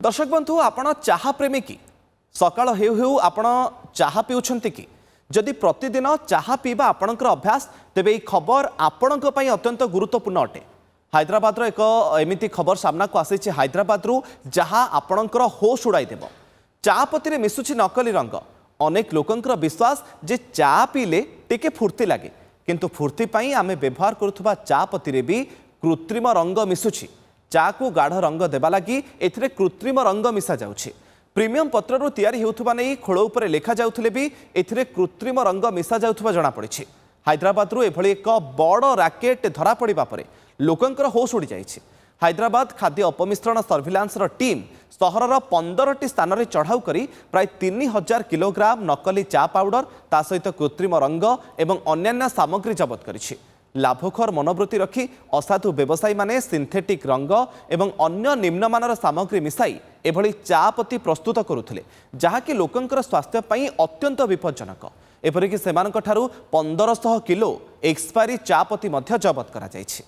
दर्शक बंधु आपण चाहा प्रेमी कि सकाळ हेउ हेउ आपण चाहा पिउछंती कि जदि प्रतिदिन चाहा पीवा आपणकर अभ्यास तेबे ई खबर आपणक पई अत्यंत गुरुत्वपूर्ण अटे। हैदराबाद एक एमिति खबर सामना को आसी हैदराबाद जहा आपणकर होश उड़ाई देव। चा पत्ती मिसुछि नकली रंग। अनेक लोकंकर विश्वास जे चा पीले टिके फुर्ती लगे किंतु फुर्ती पई आमे व्यवहार करुथबा चा पत्ती भी कृत्रिम रंग मिसुछि। चा को गाढ़ रंग देवा लगी एथिरे कृत्रिम रंग मिसा जाउछि। प्रीमियम पत्ररू तैयारी हेउथबा नै खोळ उपरे लेखा जाउथले भी एथिरे कृत्रिम रंग मिसा जाउथबा जणा पड़िछि। हैदराबाद एभଳି एक बड़ रैकेट धरा पड़िबा परे लोकंकर होश उड़ी जाइछि। हैदराबाद खाद्य अपमिश्रण सर्विलांस टीम सहरर 15टी स्थान में चढ़ाऊ करी प्राय 3000 किलोग्राम नकली चा पाउडर ता सहित कृत्रिम रंग एवं अन्यान्य सामग्री जबत करिछि। लाभखोर मनोवृत्ति रखी असाधु व्यवसायी माने सिंथेटिक रंग एवं अन्य निम्नमानर सामग्री मिसाई एभली चा पत्ती प्रस्तुत करुथिले जहाँकि लोकंकर स्वास्थ्य पई अत्यंत विपज्जनक। एपरिक सेमानक ठारू 1500 किलो एक्सपायरी चा पत्ती मध्य जबत करा जाइछि।